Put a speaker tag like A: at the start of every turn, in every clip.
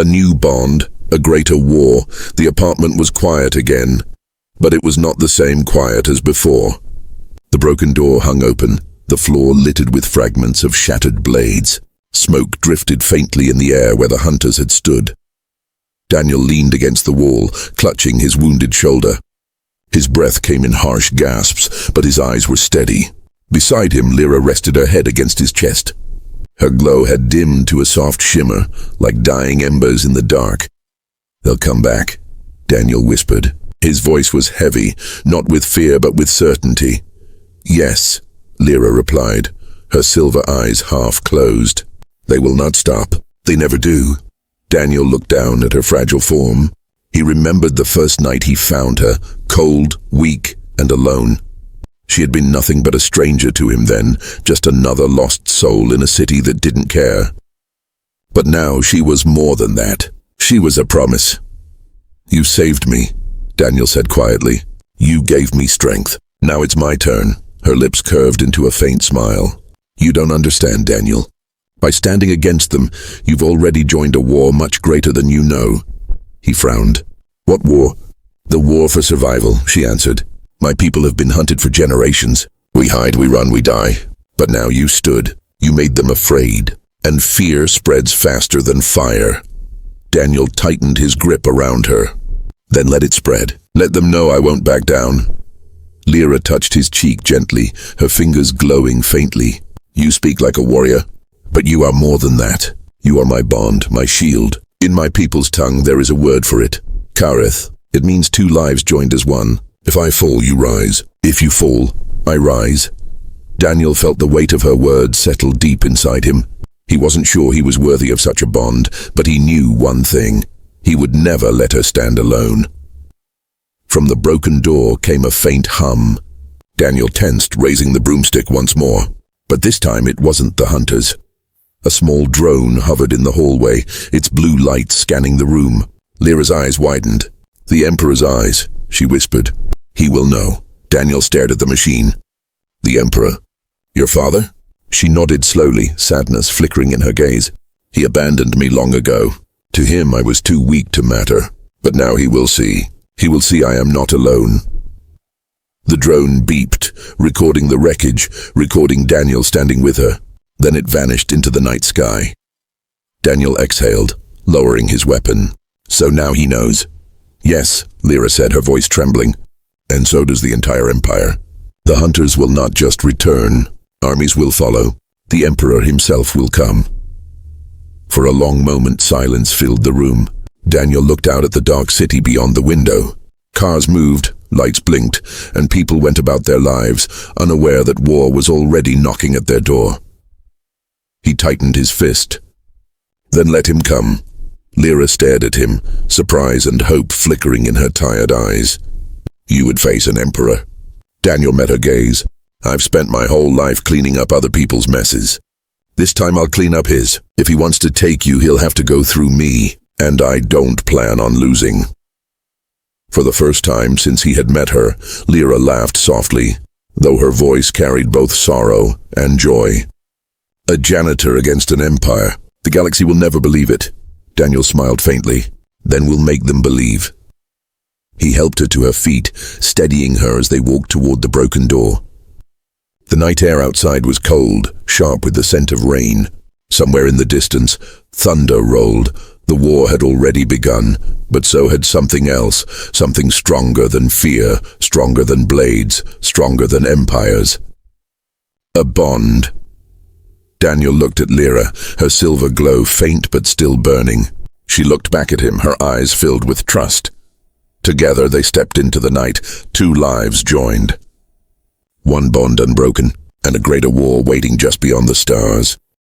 A: A new bond, a greater war. The apartment was quiet again, but it was not the same quiet as before. The broken door hung open, the floor littered with fragments of shattered blades. Smoke drifted faintly in the air where the hunters had stood. Daniel leaned against the wall, clutching his wounded shoulder. His breath came in harsh gasps, but his eyes were steady. Beside him, Lyra rested her head against his chest. Her glow had dimmed to a soft shimmer, like dying embers in the dark. "They'll come back," Daniel whispered. His voice was heavy, not with fear but with certainty. "Yes," Lyra replied, her silver eyes half closed. "They will not stop. They never do." Daniel looked down at her fragile form. He remembered the first night he found her, cold, weak, and alone. She had been nothing but a stranger to him then, just another lost soul in a city that didn't care. But now she was more than that. She was a promise. "You saved me," Daniel said quietly. "You gave me strength. Now it's my turn." Her lips curved into a faint smile. "You don't understand, Daniel. By standing against them, you've already joined a war much greater than you know." He frowned. "What war?" "The war for survival," she answered. "My people have been hunted for generations. We hide, we run, we die. But now you stood. You made them afraid. And fear spreads faster than fire." Daniel tightened his grip around her. "Then let it spread. Let them know I won't back down." Lyra touched his cheek gently, her fingers glowing faintly. "You speak like a warrior, but you are more than that. You are my bond, my shield. In my people's tongue there is a word for it. Kareth. It means two lives joined as one. If I fall, you rise. If you fall, I rise." Daniel felt the weight of her words settle deep inside him. He wasn't sure he was worthy of such a bond, but he knew one thing. He would never let her stand alone. From the broken door came a faint hum. Daniel tensed, raising the broomstick once more. But this time it wasn't the hunters. A small drone hovered in the hallway, its blue light scanning the room. Lyra's eyes widened. "The Emperor's eyes," she whispered. "He will know." Daniel stared at the machine. "The Emperor? Your father?" She nodded slowly, sadness flickering in her gaze. "He abandoned me long ago. To him I was too weak to matter. But now he will see. He will see I am not alone." The drone beeped, recording the wreckage, recording Daniel standing with her. Then it vanished into the night sky. Daniel exhaled, lowering his weapon. "So now he knows." "Yes," Lyra said, her voice trembling. "And so does the entire Empire. The hunters will not just return. Armies will follow. The Emperor himself will come." For a long moment, silence filled the room. Daniel looked out at the dark city beyond the window. Cars moved, lights blinked, and people went about their lives, unaware that war was already knocking at their door. He tightened his fist. "Then let him come." Lyra stared at him, surprise and hope flickering in her tired eyes. "You would face an emperor." Daniel met her gaze. "I've spent my whole life cleaning up other people's messes. This time I'll clean up his. If he wants to take you, he'll have to go through me, and I don't plan on losing." For the first time since he had met her, Lyra laughed softly, though her voice carried both sorrow and joy. "A janitor against an empire. The galaxy will never believe it." Daniel smiled faintly. "Then we'll make them believe." He helped her to her feet, steadying her as they walked toward the broken door. The night air outside was cold, sharp with the scent of rain. Somewhere in the distance, thunder rolled. The war had already begun, but so had something else, something stronger than fear, stronger than blades, stronger than empires. A bond. Daniel looked at Lyra, her silver glow faint but still burning. She looked back at him, her eyes filled with trust. Together they stepped into the night, two lives joined. One bond unbroken, and a greater war waiting just beyond the stars.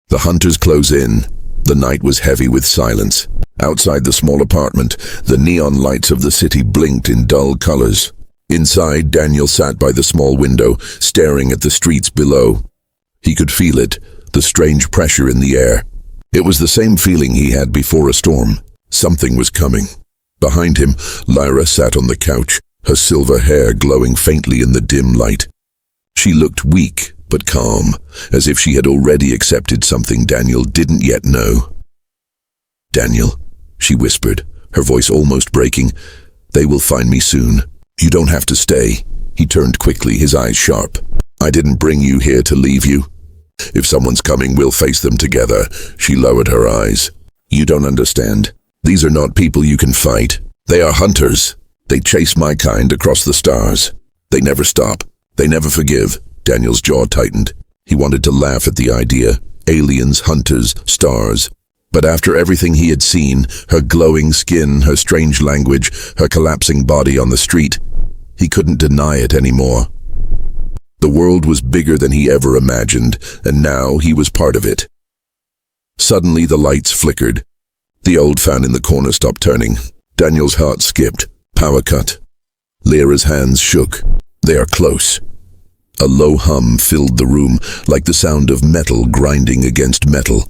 A: The hunters close in. The night was heavy with silence. Outside the small apartment, the neon lights of the city blinked in dull colors. Inside, Daniel sat by the small window, staring at the streets below. He could feel it, the strange pressure in the air. It was the same feeling he had before a storm. Something was coming. Behind him, Lyra sat on the couch, her silver hair glowing faintly in the dim light. She looked weak but calm, as if she had already accepted something Daniel didn't yet know. "Daniel," she whispered, her voice almost breaking. "They will find me soon. You don't have to stay." He turned quickly, his eyes sharp. "I didn't bring you here to leave you. If someone's coming, we'll face them together." She lowered her eyes. "You don't understand. These are not people you can fight. They are hunters. They chase my kind across the stars. They never stop. They never forgive." Daniel's jaw tightened. He wanted to laugh at the idea. Aliens, hunters, stars. But after everything he had seen, her glowing skin, her strange language, her collapsing body on the street, he couldn't deny it anymore. The world was bigger than he ever imagined, and now he was part of it. Suddenly the lights flickered. The old fan in the corner stopped turning. Daniel's heart skipped. Power cut. Lyra's hands shook. "They are close." A low hum filled the room, like the sound of metal grinding against metal.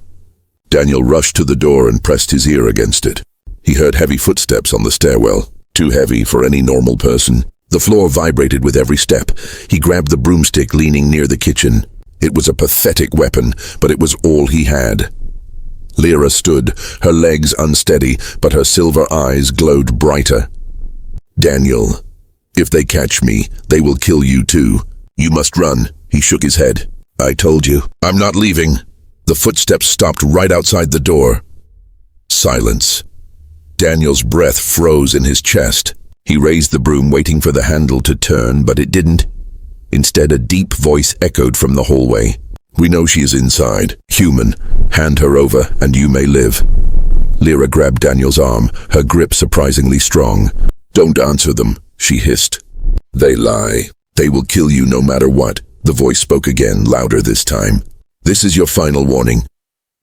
A: Daniel rushed to the door and pressed his ear against it. He heard heavy footsteps on the stairwell, too heavy for any normal person. The floor vibrated with every step. He grabbed the broomstick leaning near the kitchen. It was a pathetic weapon, but it was all he had. Lyra stood, her legs unsteady, but her silver eyes glowed brighter. "Daniel, if they catch me, they will kill you too. You must run." He shook his head. "I told you. I'm not leaving." The footsteps stopped right outside the door. Silence. Daniel's breath froze in his chest. He raised the broom, waiting for the handle to turn, but it didn't. Instead, a deep voice echoed from the hallway. "We know she is inside. Human. Hand her over, and you may live." Lyra grabbed Daniel's arm, her grip surprisingly strong. "Don't answer them," she hissed. "They lie. They will kill you no matter what." The voice spoke again, louder this time. "This is your final warning."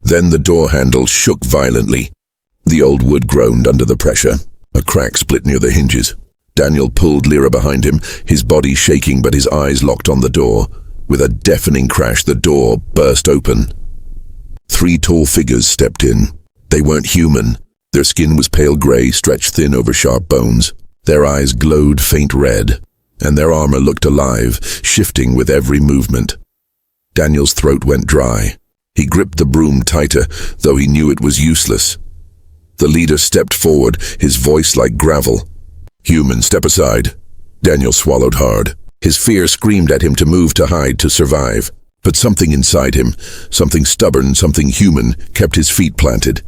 A: Then the door handle shook violently. The old wood groaned under the pressure. A crack split near the hinges. Daniel pulled Lyra behind him, his body shaking but his eyes locked on the door. With a deafening crash, the door burst open. 3 tall figures stepped in. They weren't human. Their skin was pale gray, stretched thin over sharp bones. Their eyes glowed faint red, and their armor looked alive, shifting with every movement. Daniel's throat went dry. He gripped the broom tighter, though he knew it was useless. The leader stepped forward, his voice like gravel. "Human, step aside." Daniel swallowed hard. His fear screamed at him to move, to hide, to survive. But something inside him, something stubborn, something human, kept his feet planted.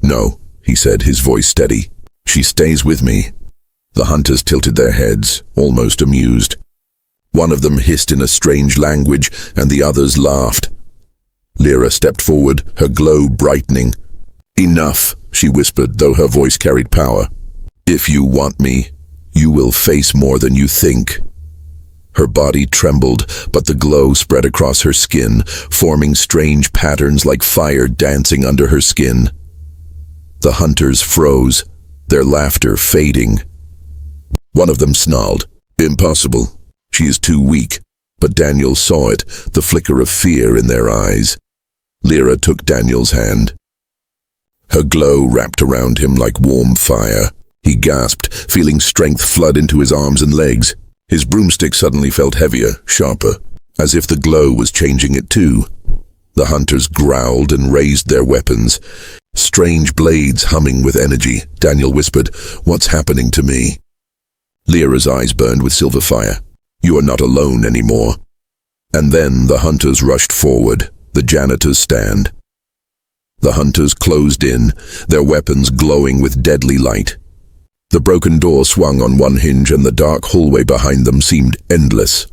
A: "No," he said, his voice steady. "She stays with me." The hunters tilted their heads, almost amused. One of them hissed in a strange language, and the others laughed. Lyra stepped forward, her glow brightening. "Enough," she whispered, though her voice carried power. "If you want me, you will face more than you think." Her body trembled, but the glow spread across her skin, forming strange patterns like fire dancing under her skin. The hunters froze, their laughter fading. One of them snarled, "Impossible. She is too weak." But Daniel saw it, the flicker of fear in their eyes. Lyra took Daniel's hand. Her glow wrapped around him like warm fire. He gasped, feeling strength flood into his arms and legs. His broomstick suddenly felt heavier, sharper, as if the glow was changing it too. The hunters growled and raised their weapons, strange blades humming with energy. Daniel whispered, "What's happening to me?" Lyra's eyes burned with silver fire. "You are not alone anymore." And then the hunters rushed forward, the janitor's stand. The hunters closed in, their weapons glowing with deadly light. The broken door swung on one hinge and the dark hallway behind them seemed endless.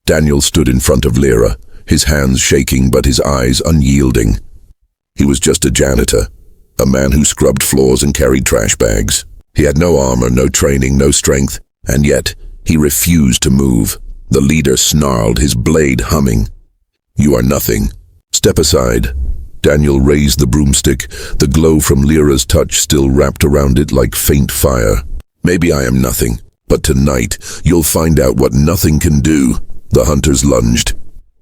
A: Daniel stood in front of Lyra, his hands shaking but his eyes unyielding. He was just a janitor, a man who scrubbed floors and carried trash bags. He had no armor, no training, no strength, and yet he refused to move. The leader snarled, his blade humming. "You are nothing. Step aside." Daniel raised the broomstick, the glow from Lyra's touch still wrapped around it like faint fire. "Maybe I am nothing, but tonight you'll find out what nothing can do." The hunters lunged.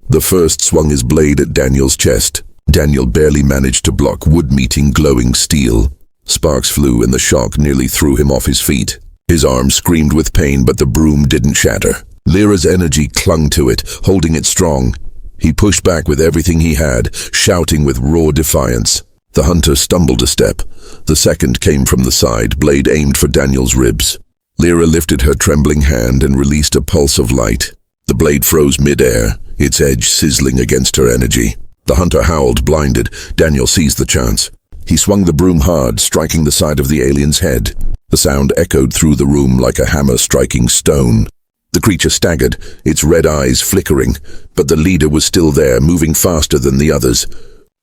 A: The first swung his blade at Daniel's chest. Daniel barely managed to block wood meeting glowing steel. Sparks flew and the shock nearly threw him off his feet. His arm screamed with pain, but the broom didn't shatter. Lyra's energy clung to it, holding it strong. He pushed back with everything he had, shouting with raw defiance. The hunter stumbled a step, The second came from the side, blade aimed for Daniel's ribs. Lyra lifted her trembling hand and released a pulse of light. The blade froze mid-air, its edge sizzling against her energy. The hunter howled, blinded. Daniel seized the chance. He swung the broom hard, striking the side of the alien's head. The sound echoed through the room like a hammer striking stone. The creature staggered, its red eyes flickering, but the leader was still there, moving faster than the others.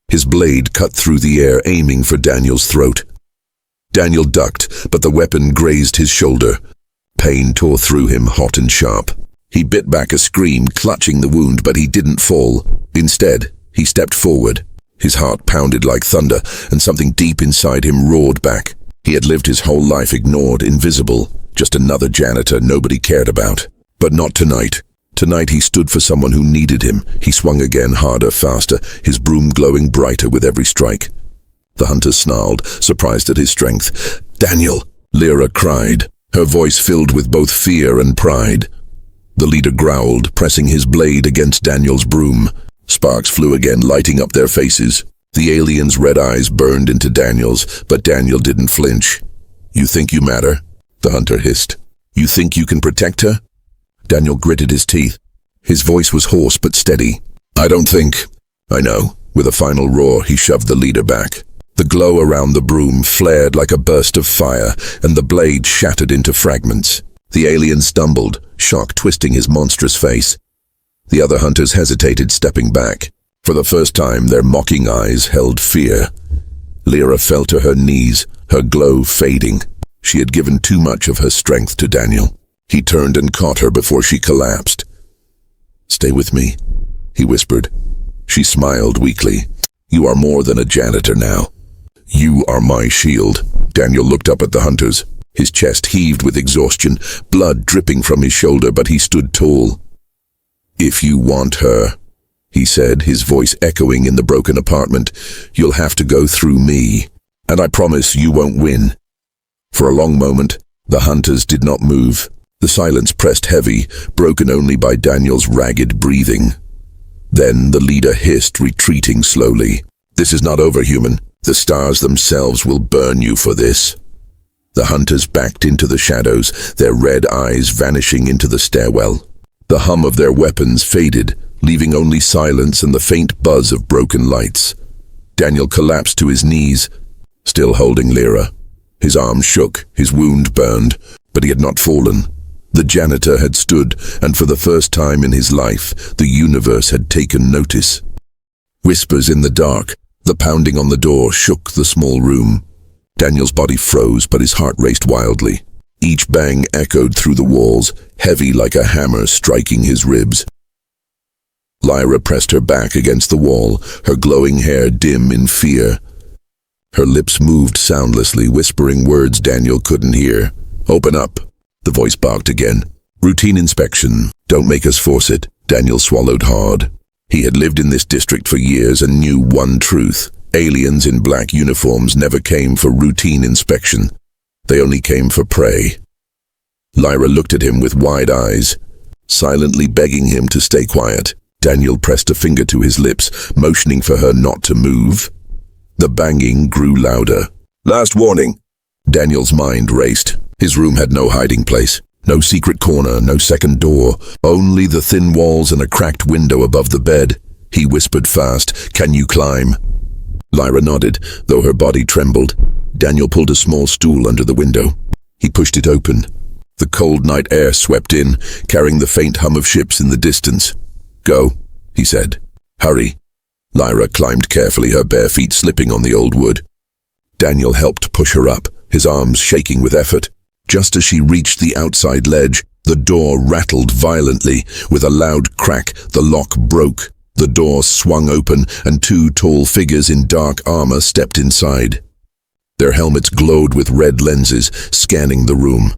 A: His blade cut through the air, aiming for Daniel's throat. Daniel ducked, but the weapon grazed his shoulder. Pain tore through him, hot and sharp. He bit back a scream, clutching the wound, but he didn't fall. Instead, he stepped forward. His heart pounded like thunder, and something deep inside him roared back. He had lived his whole life ignored, invisible, just another janitor nobody cared about. But not tonight. Tonight he stood for someone who needed him. He swung again, harder, faster, his broom glowing brighter with every strike. The hunter snarled, surprised at his strength. "Daniel!" Lyra cried, her voice filled with both fear and pride. The leader growled, pressing his blade against Daniel's broom. Sparks flew again, lighting up their faces. The alien's red eyes burned into Daniel's, but Daniel didn't flinch. "You think you matter?" the hunter hissed. "You think you can protect her?" Daniel gritted his teeth. His voice was hoarse but steady. "I don't think." "I know." With a final roar, he shoved the leader back. The glow around the broom flared like a burst of fire, and the blade shattered into fragments. The alien stumbled, shock twisting his monstrous face. The other hunters hesitated, stepping back. For the first time, their mocking eyes held fear. Lyra fell to her knees, her glow fading. She had given too much of her strength to Daniel. He turned and caught her before she collapsed. "Stay with me," he whispered. She smiled weakly. "You are more than a janitor now. You are my shield." Daniel looked up at the hunters. His chest heaved with exhaustion, blood dripping from his shoulder, but he stood tall. "If you want her," he said, his voice echoing in the broken apartment, "you'll have to go through me, and I promise you won't win." For a long moment, the hunters did not move. The silence pressed heavy, broken only by Daniel's ragged breathing. Then the leader hissed, retreating slowly. "This is not over, human. The stars themselves will burn you for this." The hunters backed into the shadows, their red eyes vanishing into the stairwell. The hum of their weapons faded, leaving only silence and the faint buzz of broken lights. Daniel collapsed to his knees, still holding Lyra. His arm shook, his wound burned, but he had not fallen. The janitor had stood, and for the first time in his life, the universe had taken notice. Whispers in the dark, the pounding on the door shook the small room. Daniel's body froze, but his heart raced wildly. Each bang echoed through the walls, heavy like a hammer striking his ribs. Lyra pressed her back against the wall, her glowing hair dim in fear. Her lips moved soundlessly, whispering words Daniel couldn't hear. "Open up," the voice barked again. "Routine inspection. Don't make us force it." Daniel swallowed hard. He had lived in this district for years and knew one truth. Aliens in black uniforms never came for routine inspection. They only came for prey. Lyra looked at him with wide eyes, silently begging him to stay quiet. Daniel pressed a finger to his lips, motioning for her not to move. The banging grew louder. "Last warning." Daniel's mind raced. His room had no hiding place, no secret corner, no second door, only the thin walls and a cracked window above the bed. He whispered fast, "Can you climb?" Lyra nodded, though her body trembled. Daniel pulled a small stool under the window. He pushed it open. The cold night air swept in, carrying the faint hum of ships in the distance. "Go," he said. "Hurry." Lyra climbed carefully, her bare feet slipping on the old wood. Daniel helped push her up, his arms shaking with effort. Just as she reached the outside ledge, the door rattled violently. With a loud crack, the lock broke. The door swung open, and two tall figures in dark armor stepped inside. Their helmets glowed with red lenses, scanning the room.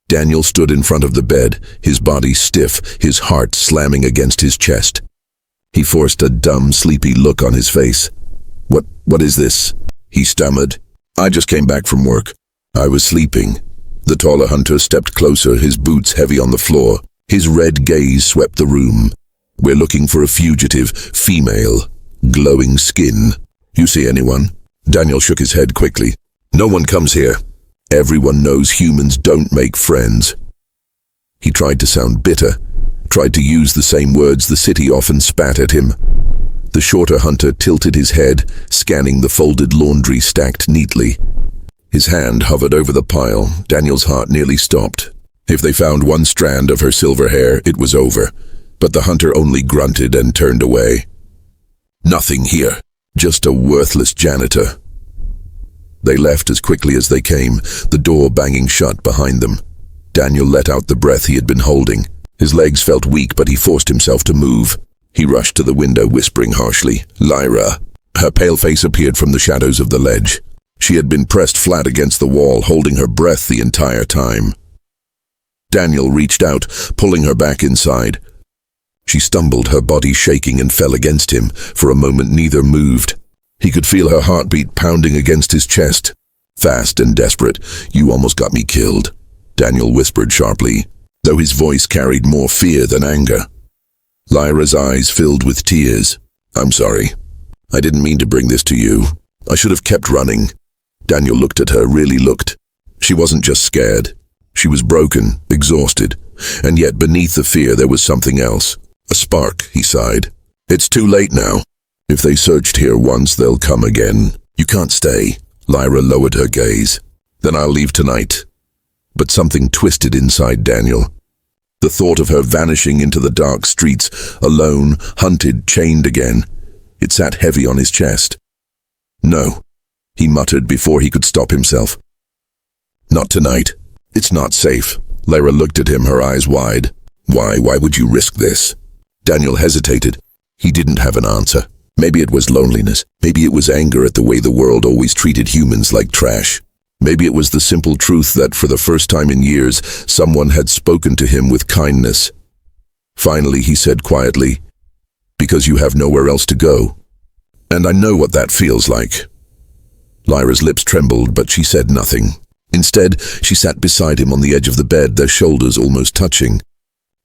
A: Daniel stood in front of the bed, his body stiff, his heart slamming against his chest. He forced a dumb, sleepy look on his face. What is this?" he stammered. "I just came back from work. I was sleeping." The taller hunter stepped closer, his boots heavy on the floor. His red gaze swept the room. "We're looking for a fugitive, female, glowing skin. You see anyone?" Daniel shook his head quickly. No one comes here. Everyone knows humans don't make friends. He tried to sound bitter, tried to use the same words the city often spat at him. The shorter hunter tilted his head, scanning the folded laundry stacked neatly. His hand hovered over the pile. Daniel's heart nearly stopped. If they found one strand of her silver hair, it was over. But the hunter only grunted and turned away. Nothing here. Just a worthless janitor. They left as quickly as they came, the door banging shut behind them. Daniel let out the breath he had been holding. His legs felt weak, but he forced himself to move. He rushed to the window, whispering harshly, "Lyra." Her pale face appeared from the shadows of the ledge. She had been pressed flat against the wall, holding her breath the entire time. Daniel reached out, pulling her back inside. She stumbled, her body shaking, and fell against him. For a moment neither moved. He could feel her heartbeat pounding against his chest. Fast and desperate. "You almost got me killed," Daniel whispered sharply, though his voice carried more fear than anger. Lyra's eyes filled with tears. "I'm sorry. I didn't mean to bring this to you. I should have kept running." Daniel looked at her, really looked. She wasn't just scared. She was broken, exhausted, and yet beneath the fear there was something else. A spark, he sighed. "It's too late now. If they searched here once, they'll come again. You can't stay." Lyra lowered her gaze. "Then I'll leave tonight." But something twisted inside Daniel. The thought of her vanishing into the dark streets, alone, hunted, chained again. It sat heavy on his chest. "No," he muttered before he could stop himself. "Not tonight. It's not safe." Lyra looked at him, her eyes wide. Why would you risk this?" Daniel hesitated. He didn't have an answer. Maybe it was loneliness. Maybe it was anger at the way the world always treated humans like trash. Maybe it was the simple truth that for the first time in years, someone had spoken to him with kindness. Finally, he said quietly, "Because you have nowhere else to go. And I know what that feels like." Lyra's lips trembled, but she said nothing. Instead, she sat beside him on the edge of the bed, their shoulders almost touching.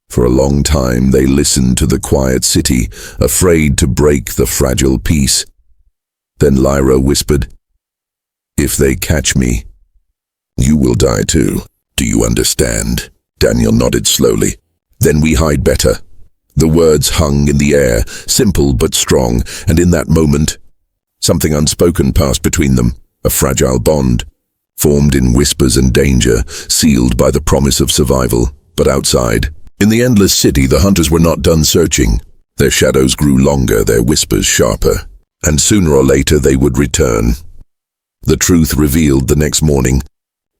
A: For a long time, they listened to the quiet city, afraid to break the fragile peace. Then Lyra whispered, "If they catch me, you will die too. Do you understand?" Daniel nodded slowly. "Then we hide better." The words hung in the air, simple but strong, and in that moment, something unspoken passed between them, a fragile bond, formed in whispers and danger, sealed by the promise of survival. But outside, in the endless city, the hunters were not done searching. Their shadows grew longer, their whispers sharper, and sooner or later they would return. The truth revealed the next morning.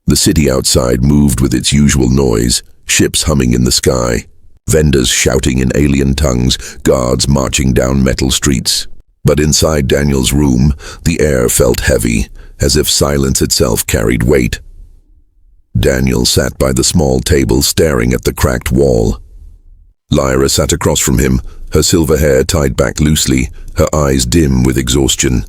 A: The city outside moved with its usual noise, ships humming in the sky, vendors shouting in alien tongues, guards marching down metal streets. But inside Daniel's room, the air felt heavy, as if silence itself carried weight. Daniel sat by the small table, staring at the cracked wall. Lyra sat across from him, her silver hair tied back loosely, her eyes dim with exhaustion.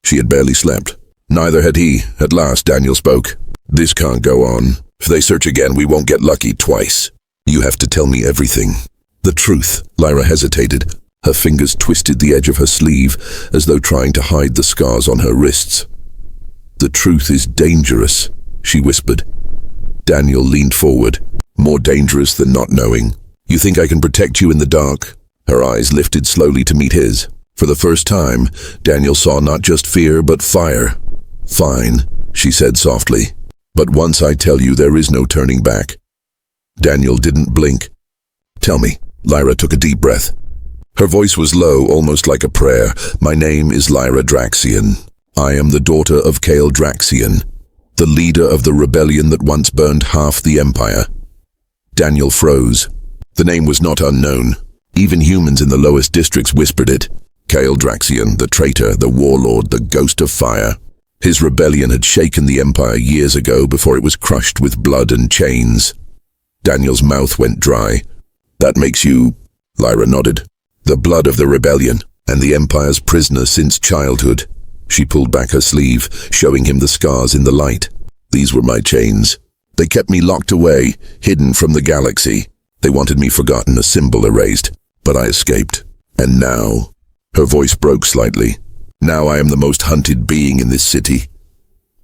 A: She had barely slept. Neither had he. At last, Daniel spoke. "This can't go on. If they search again, we won't get lucky twice. You have to tell me everything." "The truth." Lyra hesitated. Her fingers twisted the edge of her sleeve, as though trying to hide the scars on her wrists. "The truth is dangerous," she whispered. Daniel leaned forward. "More dangerous than not knowing. You think I can protect you in the dark?" Her eyes lifted slowly to meet his. For the first time, Daniel saw not just fear, but fire. "Fine," she said softly. "But once I tell you, there is no turning back." Daniel didn't blink. "Tell me." Lyra took a deep breath. Her voice was low, almost like a prayer. "My name is Lyra Draxian. I am the daughter of Kale Draxian, the leader of the rebellion that once burned half the Empire." Daniel froze. The name was not unknown. Even humans in the lowest districts whispered it. Kale Draxian, the traitor, the warlord, the ghost of fire. His rebellion had shaken the Empire years ago before it was crushed with blood and chains. Daniel's mouth went dry. "That makes you," Lyra nodded, "the blood of the rebellion, and the Empire's prisoner since childhood." She pulled back her sleeve, showing him the scars in the light. "These were my chains. They kept me locked away, hidden from the galaxy. They wanted me forgotten, a symbol erased. But I escaped. And now," her voice broke slightly, Now I am the most hunted being in this city."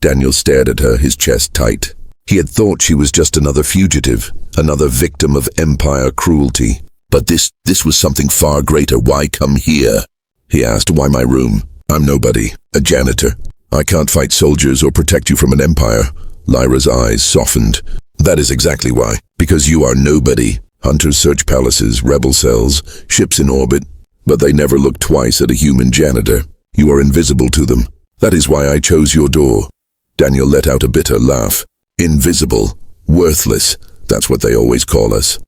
A: Daniel stared at her, his chest tight. He had thought she was just another fugitive, another victim of empire cruelty. But this was something far greater. "Why come here?" he asked. "Why my room? I'm nobody, a janitor. I can't fight soldiers or protect you from an empire." Lyra's eyes softened. "That is exactly why. Because you are nobody. Hunters search palaces, rebel cells, ships in orbit, but they never look twice at a human janitor. You are invisible to them. That is why I chose your door." Daniel let out a bitter laugh. "Invisible, worthless, that's what they always call us."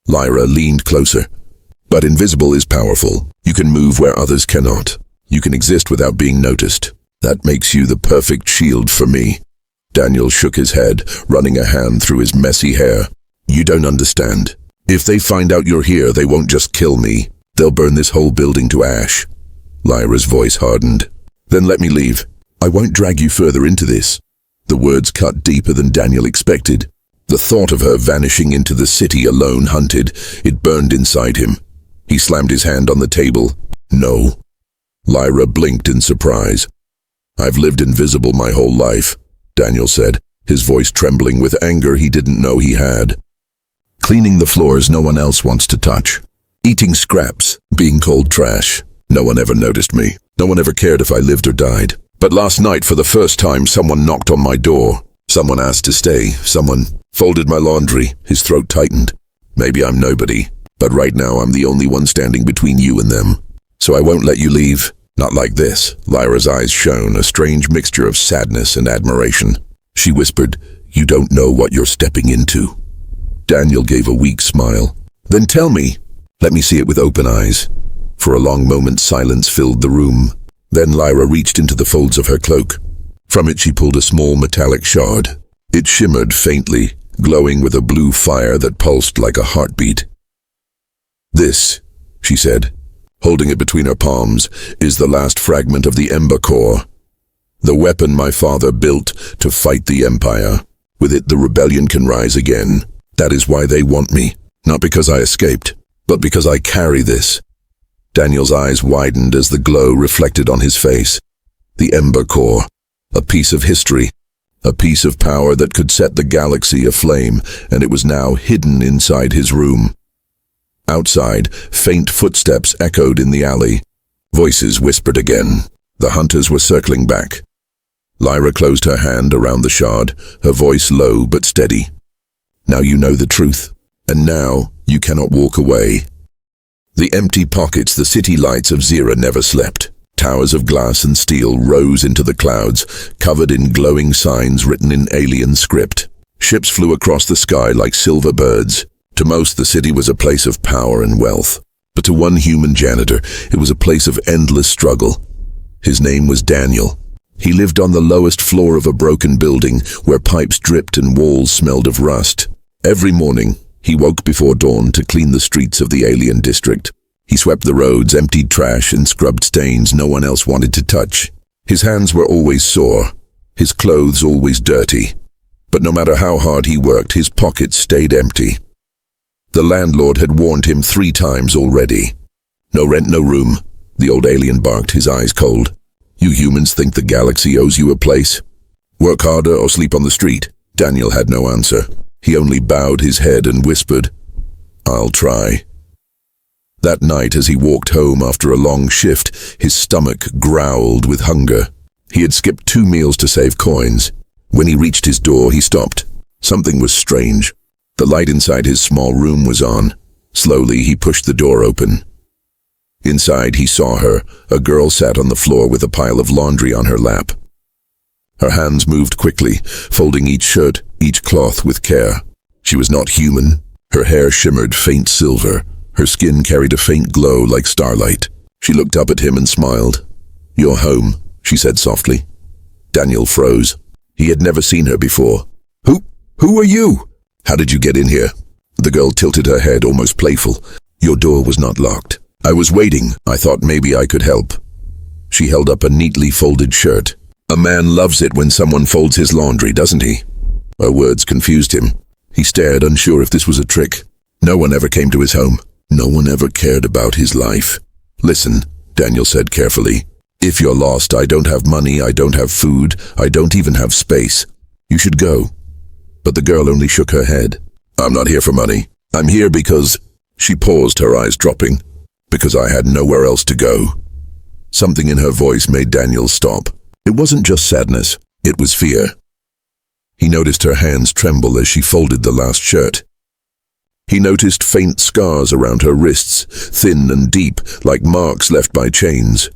A: Lyra leaned closer. "But invisible is powerful. You can move where others cannot. You can exist without being noticed. That makes you the perfect shield for me." Daniel shook his head, running a hand through his messy hair. "You don't understand. If they find out you're here, they won't just kill me. They'll burn this whole building to ash." Lyra's voice hardened. "Then let me leave. I won't drag you further into this." The words cut deeper than Daniel expected. The thought of her vanishing into the city alone hunted. It burned inside him. He slammed his hand on the table. "No." Lyra blinked in surprise. "I've lived invisible my whole life," Daniel said, his voice trembling with anger he didn't know he had. "Cleaning the floors no one else wants to touch. Eating scraps, being called trash. No one ever noticed me. No one ever cared if I lived or died. But last night, for the first time, someone knocked on my door. Someone asked to stay. Someone folded my laundry." His throat tightened. "Maybe I'm nobody, but right now I'm the only one standing between you and them. So I won't let you leave. Not like this." Lyra's eyes shone, a strange mixture of sadness and admiration. She whispered, "You don't know what you're stepping into." Daniel gave a weak smile. "Then tell me." "Let me see it with open eyes." For a long moment, silence filled the room. Then Lyra reached into the folds of her cloak. From it she pulled a small metallic shard. It shimmered faintly, glowing with a blue fire that pulsed like a heartbeat. "This," she said, holding it between her palms, "is the last fragment of the Ember Core. The weapon my father built to fight the Empire. With it, the rebellion can rise again. That is why they want me. Not because I escaped, but because I carry this." Daniel's eyes widened as the glow reflected on his face. The Ember Core, a piece of history, a piece of power that could set the galaxy aflame, and it was now hidden inside his room. Outside, faint footsteps echoed in the alley. Voices whispered again. The hunters were circling back. Lyra closed her hand around the shard, her voice low but steady. "Now you know the truth, and now you cannot walk away." The empty pockets, the city lights of Zira never slept. Towers of glass and steel rose into the clouds, covered in glowing signs written in alien script. Ships flew across the sky like silver birds. To most, the city was a place of power and wealth. But to one human janitor, it was a place of endless struggle. His name was Daniel. He lived on the lowest floor of a broken building, where pipes dripped and walls smelled of rust. Every morning, he woke before dawn to clean the streets of the alien district. He swept the roads, emptied trash, and scrubbed stains no one else wanted to touch. His hands were always sore, his clothes always dirty. But no matter how hard he worked, his pockets stayed empty. The landlord had warned him 3 times already. "No rent, no room," the old alien barked, his eyes cold. "You humans think the galaxy owes you a place? Work harder or sleep on the street." Daniel had no answer. He only bowed his head and whispered, "I'll try." That night, as he walked home after a long shift, his stomach growled with hunger. He had skipped 2 meals to save coins. When he reached his door, he stopped. Something was strange. The light inside his small room was on. Slowly, he pushed the door open. Inside, he saw her. A girl sat on the floor with a pile of laundry on her lap. Her hands moved quickly, folding each shirt, each cloth with care. She was not human. Her hair shimmered faint silver. Her skin carried a faint glow like starlight. She looked up at him and smiled. "You're home," she said softly. Daniel froze. He had never seen her before. Who are you? How did you get in here?" The girl tilted her head, almost playful. "Your door was not locked. I was waiting. I thought maybe I could help." She held up a neatly folded shirt. "A man loves it when someone folds his laundry, doesn't he?" Her words confused him. He stared, unsure if this was a trick. No one ever came to his home. No one ever cared about his life. "Listen," Daniel said carefully. If you're lost, I don't have money, I don't have food, I don't even have space. You should go. But the girl only shook her head. I'm not here for money. I'm here because... She paused, her eyes dropping. Because I had nowhere else to go. Something in her voice made Daniel stop. It wasn't just sadness, it was fear. He noticed her hands tremble as she folded the last shirt. He noticed faint scars around her wrists, thin and deep, like marks left by chains.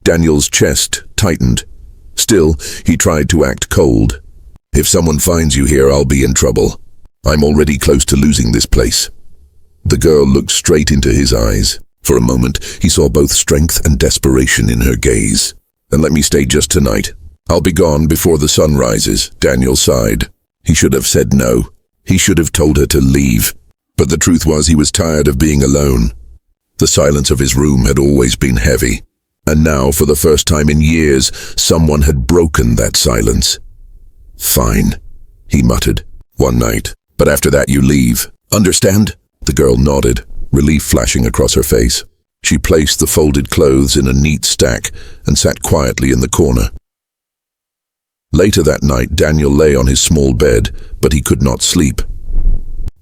A: Daniel's chest tightened. Still, he tried to act cold. If someone finds you here, I'll be in trouble. I'm already close to losing this place. The girl looked straight into his eyes. For a moment, he saw both strength and desperation in her gaze. And let me stay just tonight. I'll be gone before the sun rises, Daniel sighed. He should have said no. He should have told her to leave. But the truth was he was tired of being alone. The silence of his room had always been heavy. And now, for the first time in years, someone had broken that silence. Fine, he muttered. One night. But after that you leave. Understand? The girl nodded, relief flashing across her face. She placed the folded clothes in a neat stack and sat quietly in the corner. Later that night, Daniel lay on his small bed, but he could not sleep.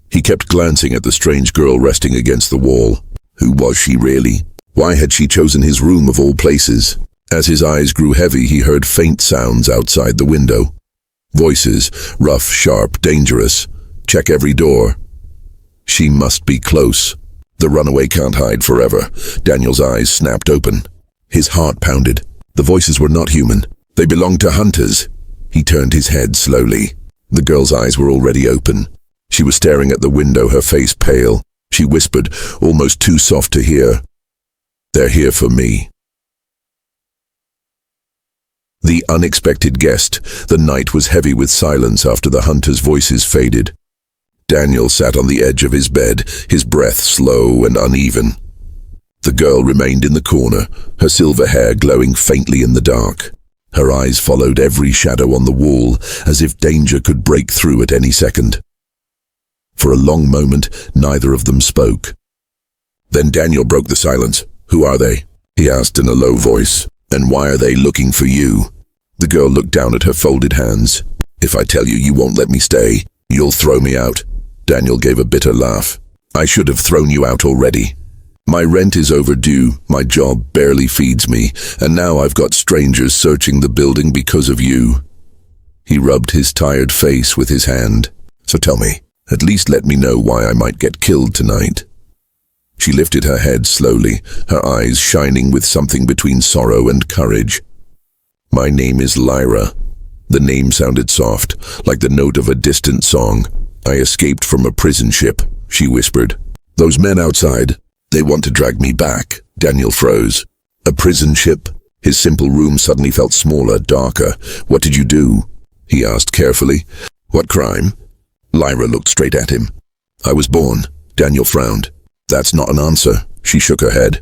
A: He kept glancing at the strange girl resting against the wall. Who was she really? Why had she chosen his room of all places? As his eyes grew heavy, he heard faint sounds outside the window. Voices, rough, sharp, dangerous. Check every door. She must be close. The runaway can't hide forever. Daniel's eyes snapped open. His heart pounded. The voices were not human. They belonged to hunters. He turned his head slowly. The girl's eyes were already open. She was staring at the window, her face pale. She whispered, almost too soft to hear, "They're here for me." The unexpected guest. The night was heavy with silence after the hunters' voices faded. Daniel sat on the edge of his bed, his breath slow and uneven. The girl remained in the corner, her silver hair glowing faintly in the dark. Her eyes followed every shadow on the wall, as if danger could break through at any second. For a long moment, neither of them spoke. Then Daniel broke the silence. "Who are they?" he asked in a low voice. "And why are they looking for you?" The girl looked down at her folded hands. "If I tell you, you won't let me stay. You'll throw me out." Daniel gave a bitter laugh. "I should have thrown you out already. My rent is overdue, my job barely feeds me, and now I've got strangers searching the building because of you." He rubbed his tired face with his hand. "So tell me, at least let me know why I might get killed tonight." She lifted her head slowly, her eyes shining with something between sorrow and courage. "My name is Lyra." The name sounded soft, like the note of a distant song. "I escaped from a prison ship," she whispered. "Those men outside, they want to drag me back." Daniel froze. A prison ship? His simple room suddenly felt smaller, darker. "What did you do?" he asked carefully. "What crime?" Lyra looked straight at him. "I was born." Daniel frowned. "That's not an answer." She shook her head.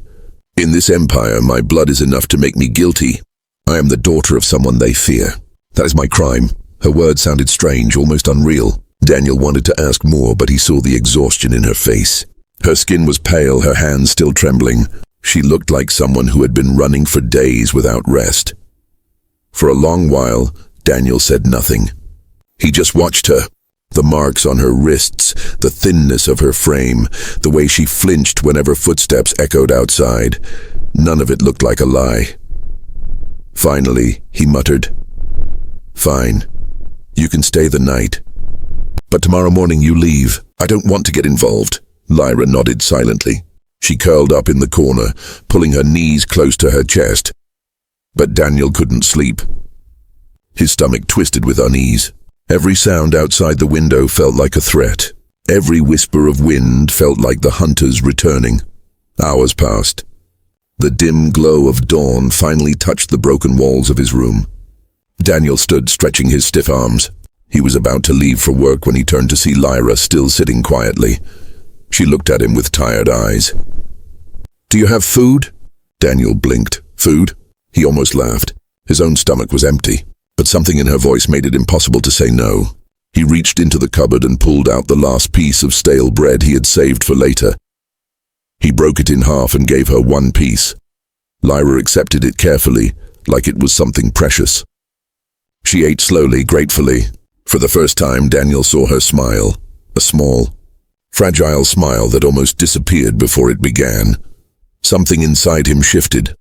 A: "In this empire, my blood is enough to make me guilty. I am the daughter of someone they fear. That is my crime." Her words sounded strange, almost unreal. Daniel wanted to ask more, but he saw the exhaustion in her face. Her skin was pale, her hands still trembling. She looked like someone who had been running for days without rest. For a long while, Daniel said nothing. He just watched her. The marks on her wrists, the thinness of her frame, the way she flinched whenever footsteps echoed outside. None of it looked like a lie. Finally, he muttered, "Fine. You can stay the night. But tomorrow morning you leave. I don't want to get involved." Lyra nodded silently. She curled up in the corner, pulling her knees close to her chest. But Daniel couldn't sleep. His stomach twisted with unease. Every sound outside the window felt like a threat. Every whisper of wind felt like the hunters returning. Hours passed. The dim glow of dawn finally touched the broken walls of his room. Daniel stood stretching his stiff arms. He was about to leave for work when he turned to see Lyra still sitting quietly. She looked at him with tired eyes. "Do you have food?" Daniel blinked. "Food?" He almost laughed. His own stomach was empty, but something in her voice made it impossible to say no. He reached into the cupboard and pulled out the last piece of stale bread he had saved for later. He broke it in half and gave her one piece. Lyra accepted it carefully, like it was something precious. She ate slowly, gratefully. For the first time, Daniel saw her smile, a small, fragile smile that almost disappeared before it began. Something inside him shifted.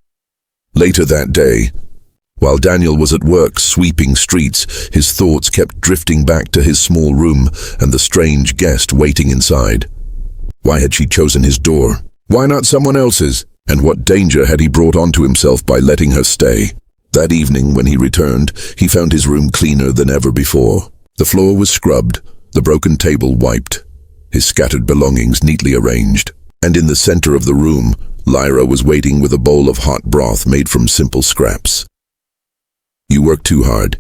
A: Later that day, while Daniel was at work sweeping streets, his thoughts kept drifting back to his small room and the strange guest waiting inside. Why had she chosen his door? Why not someone else's? And what danger had he brought onto himself by letting her stay? That evening, when he returned, he found his room cleaner than ever before. The floor was scrubbed, the broken table wiped, his scattered belongings neatly arranged. And in the center of the room, Lyra was waiting with a bowl of hot broth made from simple scraps. "You work too hard,"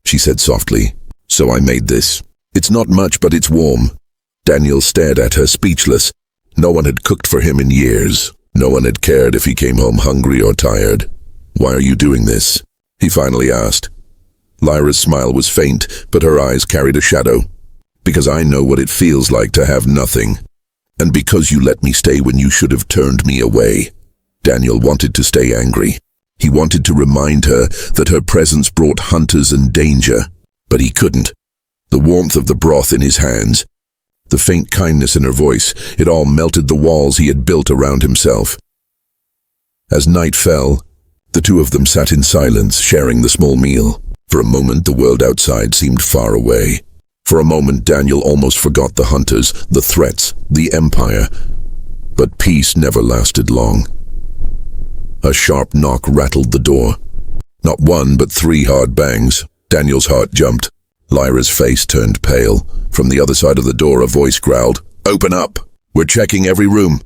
A: she said softly. "So I made this. It's not much, but it's warm." Daniel stared at her, speechless. No one had cooked for him in years. No one had cared if he came home hungry or tired. "Why are you doing this?" he finally asked. Lyra's smile was faint, but her eyes carried a shadow. "Because I know what it feels like to have nothing. And because you let me stay when you should have turned me away." Daniel wanted to stay angry. He wanted to remind her that her presence brought hunters and danger, but he couldn't. The warmth of the broth in his hands, the faint kindness in her voice, it all melted the walls he had built around himself. As night fell, the two of them sat in silence, sharing the small meal. For a moment, the world outside seemed far away. For a moment, Daniel almost forgot the hunters, the threats, the empire. But peace never lasted long. A sharp knock rattled the door. Not one, but 3 hard bangs. Daniel's heart jumped. Lyra's face turned pale. From the other side of the door, a voice growled, "Open up! We're checking every room."